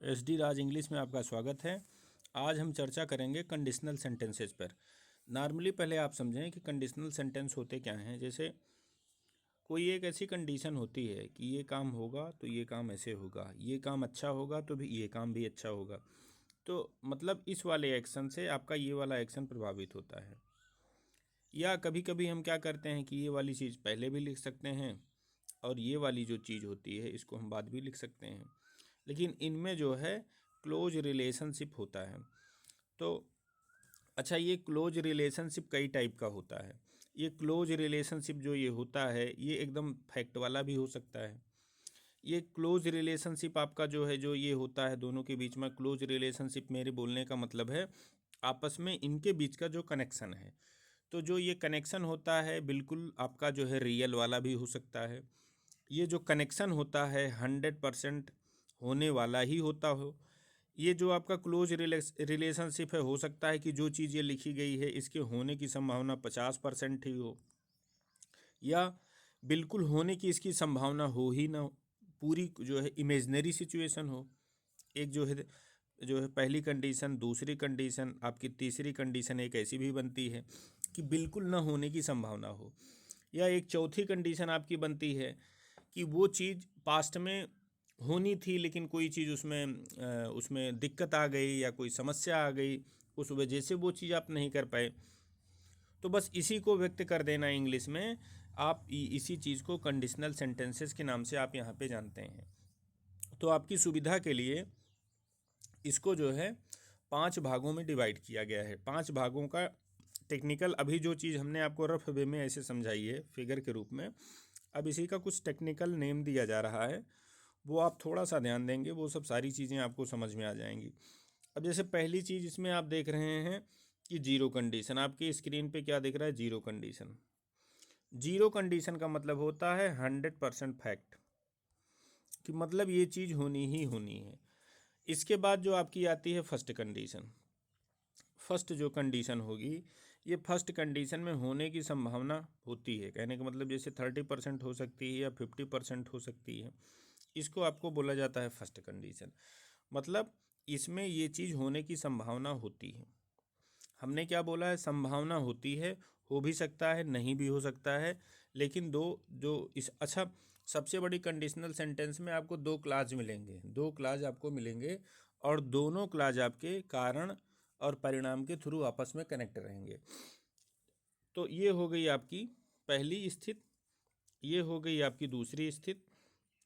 SD राज English में आपका स्वागत है। आज हम चर्चा करेंगे कंडीशनल सेंटेंसेस पर। नॉर्मली पहले आप समझें कि कंडीशनल सेंटेंस होते क्या हैं। जैसे कोई एक ऐसी कंडीशन होती है कि ये काम होगा तो ये काम ऐसे होगा, ये काम अच्छा होगा तो भी ये काम भी अच्छा होगा। तो मतलब इस वाले एक्शन से आपका ये वाला एक्शन प्रभावित होता है। या कभी कभी हम क्या करते हैं कि ये वाली चीज़ पहले भी लिख सकते हैं और ये वाली जो चीज़ होती है इसको हम बाद भी लिख सकते हैं, लेकिन इनमें जो है क्लोज रिलेशनशिप होता है। तो अच्छा, ये क्लोज रिलेशनशिप कई टाइप का होता है। ये क्लोज रिलेशनशिप जो ये होता है ये एकदम फैक्ट वाला भी हो सकता है। ये क्लोज रिलेशनशिप आपका जो है जो ये होता है दोनों के बीच में क्लोज रिलेशनशिप, मेरे बोलने का मतलब है आपस में इनके बीच का जो कनेक्शन है। तो जो ये कनेक्शन होता है बिल्कुल आपका जो है रियल वाला भी हो सकता है। ये जो कनेक्शन होता है 100% होने वाला ही होता हो। ये जो आपका क्लोज रिलेशनशिप है, हो सकता है कि जो चीज़ ये लिखी गई है इसके होने की संभावना 50% ही हो, या बिल्कुल होने की इसकी संभावना हो ही ना हो, पूरी जो है इमेजनरी सिचुएशन हो। एक जो है पहली कंडीशन, दूसरी कंडीशन, आपकी तीसरी कंडीशन एक ऐसी भी बनती है कि बिल्कुल ना होने की संभावना हो, या एक चौथी कंडीशन आपकी बनती है कि वो चीज़ पास्ट में होनी थी लेकिन कोई चीज़ उसमें दिक्कत आ गई या कोई समस्या आ गई, उस वजह से वो चीज़ आप नहीं कर पाए। तो बस इसी को व्यक्त कर देना इंग्लिश में, आप इसी चीज़ को कंडीशनल सेंटेंसेस के नाम से आप यहाँ पे जानते हैं। तो आपकी सुविधा के लिए इसको जो है 5 भागों में डिवाइड किया गया है। 5 भागों का टेक्निकल, अभी जो चीज़ हमने आपको रफ वे में ऐसे समझाई है फिगर के रूप में, अब इसी का कुछ टेक्निकल नेम दिया जा रहा है, वो आप थोड़ा सा ध्यान देंगे, वो सब सारी चीज़ें आपको समझ में आ जाएंगी। अब जैसे पहली चीज़ इसमें आप देख रहे हैं कि जीरो कंडीशन, आपकी स्क्रीन पे क्या दिख रहा है, जीरो कंडीशन। जीरो कंडीशन का मतलब होता है 100% फैक्ट, कि मतलब ये चीज़ होनी ही होनी है। इसके बाद जो आपकी आती है फर्स्ट कंडीशन। फर्स्ट जो कंडीशन होगी, ये फर्स्ट कंडीशन में होने की संभावना होती है, कहने का मतलब जैसे 30% हो सकती है या 50% हो सकती है, इसको आपको बोला जाता है फर्स्ट कंडीशन। मतलब इसमें ये चीज़ होने की संभावना होती है। हमने क्या बोला है, संभावना होती है, हो भी सकता है नहीं भी हो सकता है, लेकिन दो जो इस अच्छा, सबसे बड़ी कंडीशनल सेंटेंस में आपको 2 क्लाज मिलेंगे, 2 क्लाज आपको मिलेंगे, और दोनों क्लाज आपके कारण और परिणाम के थ्रू आपस में कनेक्ट रहेंगे। तो ये हो गई आपकी पहली स्थिति, ये हो गई आपकी दूसरी स्थिति।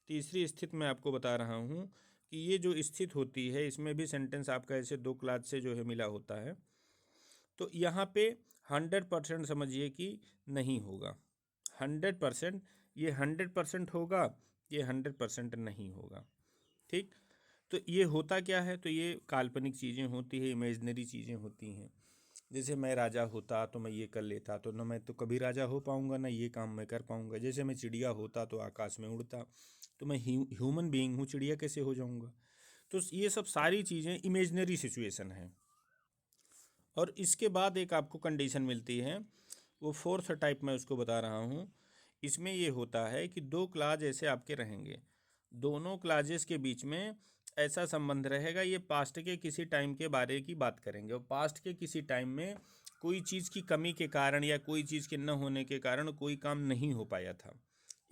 तीसरी स्थिति मैं आपको बता रहा हूँ कि ये जो स्थिति होती है इसमें भी सेंटेंस आपका ऐसे 2 क्लाज से जो है मिला होता है। तो यहाँ पे 100% समझिए कि नहीं होगा। 100%, ये 100% होगा, ये 100% नहीं होगा। ठीक, तो ये होता क्या है, तो ये काल्पनिक चीज़ें होती है, इमेजनरी चीज़ें होती हैं। जैसे मैं राजा होता तो मैं ये कर लेता, तो ना मैं तो कभी राजा हो पाऊँगा ना ये काम मैं कर पाऊँगा। जैसे मैं चिड़िया होता तो आकाश में उड़ता, तो मैं ह्यूमन बीइंग हूँ, चिड़िया कैसे हो जाऊँगा। तो ये सब सारी चीज़ें इमेजनरी सिचुएशन है। और इसके बाद एक आपको कंडीशन मिलती है, वो फोर्थ टाइप मैं उसको बता रहा हूँ। इसमें ये होता है कि 2 क्लाज ऐसे आपके रहेंगे, दोनों क्लाजेस के बीच में ऐसा संबंध रहेगा, ये पास्ट के किसी टाइम के बारे की बात करेंगे, और पास्ट के किसी टाइम में कोई चीज़ की कमी के कारण या कोई चीज़ के न होने के कारण कोई काम नहीं हो पाया था।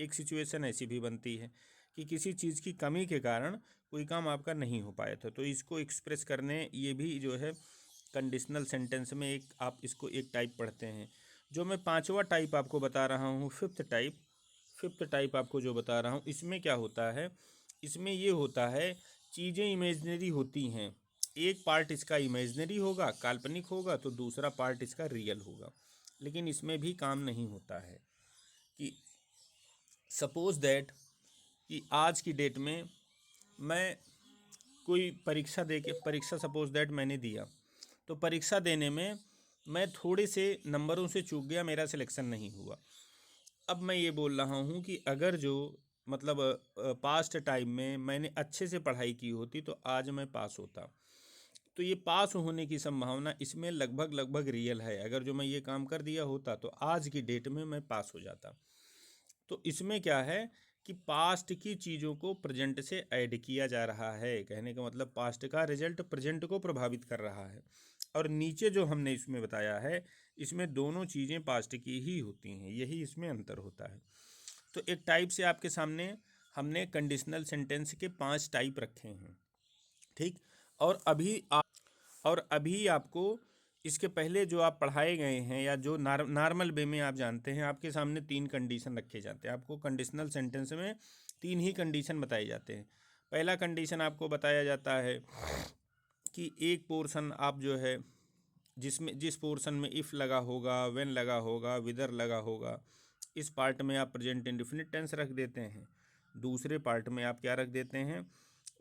एक सिचुएशन ऐसी भी बनती है कि किसी चीज़ की कमी के कारण कोई काम आपका नहीं हो पाया था, तो इसको एक्सप्रेस करने ये भी जो है कंडीशनल सेंटेंस में एक आप इसको एक टाइप पढ़ते हैं। जो मैं 5वां टाइप आपको बता रहा हूँ, फिफ्थ टाइप आपको जो बता रहा हूँ, इसमें क्या होता है, इसमें ये होता है चीज़ें इमेजनरी होती हैं। एक पार्ट इसका इमेजनरी होगा, काल्पनिक होगा, तो दूसरा पार्ट इसका रियल होगा। लेकिन इसमें भी काम नहीं होता है कि सपोज दैट कि आज की डेट में मैं कोई परीक्षा सपोज दैट मैंने दिया, तो परीक्षा देने में मैं थोड़े से नंबरों से चूक गया, मेरा सिलेक्शन नहीं हुआ। अब मैं ये बोल रहा हूँ कि अगर जो मतलब पास्ट टाइम में मैंने अच्छे से पढ़ाई की होती तो आज मैं पास होता। तो ये पास होने की संभावना इसमें लगभग लगभग रियल है। अगर जो मैं ये काम कर दिया होता तो आज की डेट में मैं पास हो जाता। तो इसमें क्या है कि पास्ट की चीज़ों को प्रेजेंट से ऐड किया जा रहा है। कहने का मतलब पास्ट का रिजल्ट प्रेजेंट को प्रभावित कर रहा है। और नीचे जो हमने इसमें बताया है, इसमें दोनों चीज़ें पास्ट की ही होती हैं, यही इसमें अंतर होता है। तो एक टाइप से आपके सामने हमने कंडीशनल सेंटेंस के 5 टाइप रखे हैं, ठीक। और अभी आपको इसके पहले जो आप पढ़ाए गए हैं या जो नॉर्मल वे में आप जानते हैं, आपके सामने 3 कंडीशन रखे जाते हैं। आपको कंडीशनल सेंटेंस में 3 ही कंडीशन बताए जाते हैं। पहला कंडीशन आपको बताया जाता है कि एक पोर्शन आप जो है जिस पोर्शन में इफ़ लगा होगा, व्हेन लगा होगा, विदर लगा होगा, इस पार्ट में आप प्रेजेंट इंडेफिनिट टेंस रख देते हैं। दूसरे पार्ट में आप क्या रख देते हैं,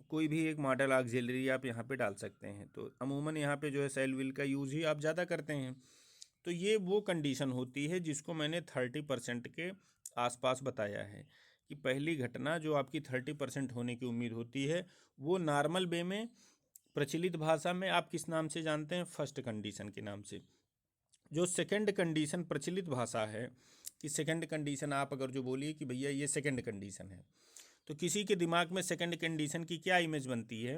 कोई भी एक मॉडल ऑक्सिलरी आप यहाँ पे डाल सकते हैं। तो अमूमन यहाँ पे जो है शैल विल का यूज़ ही आप ज़्यादा करते हैं। तो ये वो कंडीशन होती है जिसको मैंने 30% के आसपास बताया है कि पहली घटना जो आपकी 30% होने की उम्मीद होती है, वो नॉर्मल वे में प्रचलित भाषा में आप किस नाम से जानते हैं, फर्स्ट कंडीशन के नाम से। जो सेकंड कंडीशन प्रचलित भाषा है कि सेकंड कंडीशन आप अगर जो बोलिए कि भैया ये सेकंड कंडीशन है, तो किसी के दिमाग में सेकंड कंडीशन की क्या इमेज बनती है,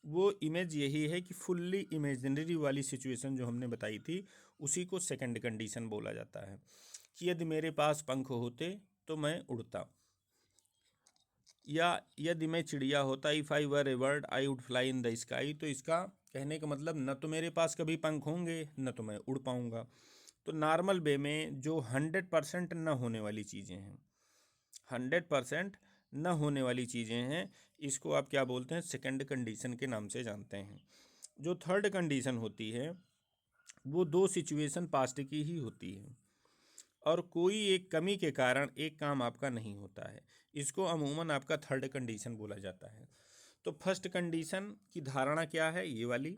वो इमेज यही है कि फुल्ली इमेजिनरी वाली सिचुएशन जो हमने बताई थी, उसी को सेकंड कंडीशन बोला जाता है। कि यदि मेरे पास पंख होते तो मैं उड़ता, या यदि मैं चिड़िया होता, if I were A bird I would fly in the sky. तो इसका कहने का मतलब न तो मेरे पास कभी पंख होंगे, न तो मैं उड़ पाऊँगा। तो नॉर्मल वे में जो 100% न होने वाली चीज़ें हैं, 100% न होने वाली चीज़ें हैं, इसको आप क्या बोलते हैं, सेकंड कंडीशन के नाम से जानते हैं। जो थर्ड कंडीशन होती है, वो 2 सिचुएशन पास्ट की ही होती है और कोई एक कमी के कारण एक काम आपका नहीं होता है। इसको अमूमन आपका थर्ड कंडीशन बोला जाता है। तो फर्स्ट कंडीशन की धारणा क्या है, ये वाली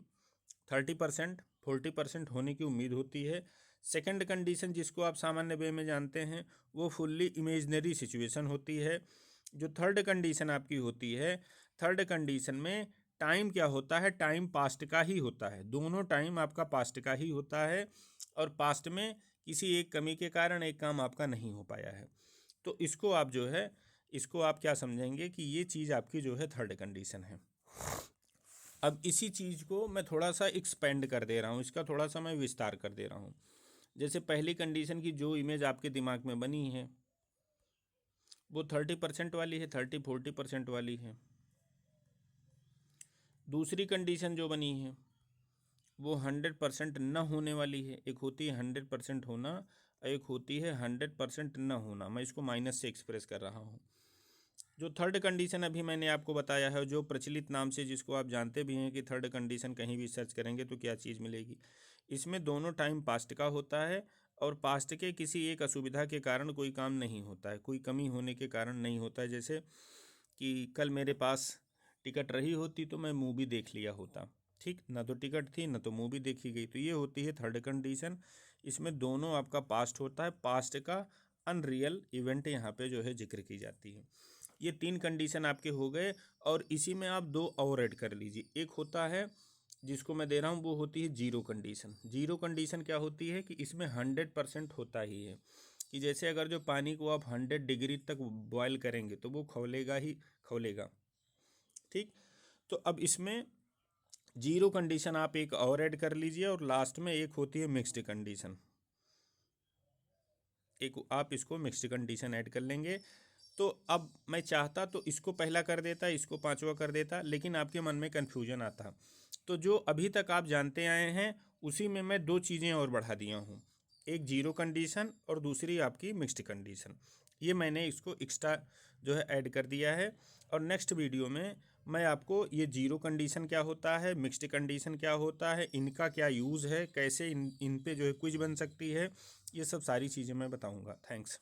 30% 40% होने की उम्मीद होती है। सेकंड कंडीशन जिसको आप सामान्य वे में जानते हैं, वो फुल्ली इमेजनरी सिचुएशन होती है। जो थर्ड कंडीशन आपकी होती है, थर्ड कंडीशन में टाइम क्या होता है, टाइम पास्ट का ही होता है। दोनों टाइम आपका पास्ट का ही होता है और पास्ट में किसी एक कमी के कारण एक काम आपका नहीं हो पाया है। तो इसको आप जो है, इसको आप क्या समझेंगे कि ये चीज़ आपकी जो है थर्ड कंडीशन है। अब इसी चीज़ को मैं थोड़ा सा एक्सपेंड कर दे रहा हूँ, इसका थोड़ा सा मैं विस्तार कर दे रहा हूँ। जैसे पहली कंडीशन की जो इमेज आपके दिमाग में बनी है, वो 30% वाली है, 30-40% वाली है। दूसरी कंडीशन जो बनी है, वो 100% न होने वाली है। एक होती है 100% होना, एक होती है 100% न होना। मैं इसको माइनस से एक्सप्रेस कर रहा हूँ। जो थर्ड कंडीशन अभी मैंने आपको बताया है, जो प्रचलित नाम से जिसको आप जानते भी हैं कि थर्ड कंडीशन, कहीं भी सर्च करेंगे तो क्या चीज़ मिलेगी, इसमें दोनों टाइम पास्ट का होता है और पास्ट के किसी एक असुविधा के कारण कोई काम नहीं होता है, कोई कमी होने के कारण नहीं होता है। जैसे कि कल मेरे पास टिकट रही होती तो मैं मूवी देख लिया होता, ठीक ना, तो टिकट थी ना तो मूवी देखी गई। तो ये होती है थर्ड कंडीशन। इसमें दोनों आपका पास्ट होता है, पास्ट का अनरियल इवेंट यहाँ पे जो है जिक्र की जाती है। ये 3 कंडीशन आपके हो गए और इसी में आप 2 और ऐड कर लीजिए। एक होता है जिसको मैं दे रहा हूँ, वो होती है जीरो कंडीशन। जीरो कंडीशन क्या होती है कि इसमें 100% होता ही है कि जैसे अगर जो पानी को आप 100 डिग्री तक बॉयल करेंगे तो वो खौलेगा ही खौलेगा, ठीक। तो अब इसमें जीरो कंडीशन आप एक और ऐड कर लीजिए और लास्ट में एक होती है मिक्स्ड कंडीशन, एक आप इसको मिक्स्ड कंडीशन ऐड कर लेंगे। तो अब मैं चाहता तो इसको पहला कर देता, इसको पांचवा कर देता, लेकिन आपके मन में कन्फ्यूजन आता। तो जो अभी तक आप जानते आए हैं उसी में मैं 2 चीज़ें और बढ़ा दिया हूँ, एक जीरो कंडीशन और दूसरी आपकी मिक्स्ड कंडीशन। ये मैंने इसको एक्स्ट्रा जो है ऐड कर दिया है। और नेक्स्ट वीडियो में मैं आपको ये जीरो कंडीशन क्या होता है, मिक्स्ड कंडीशन क्या होता है, इनका क्या यूज़ है, कैसे इन पे जो है क्विज बन सकती है, ये सब सारी चीज़ें मैं बताऊँगा। थैंक्स।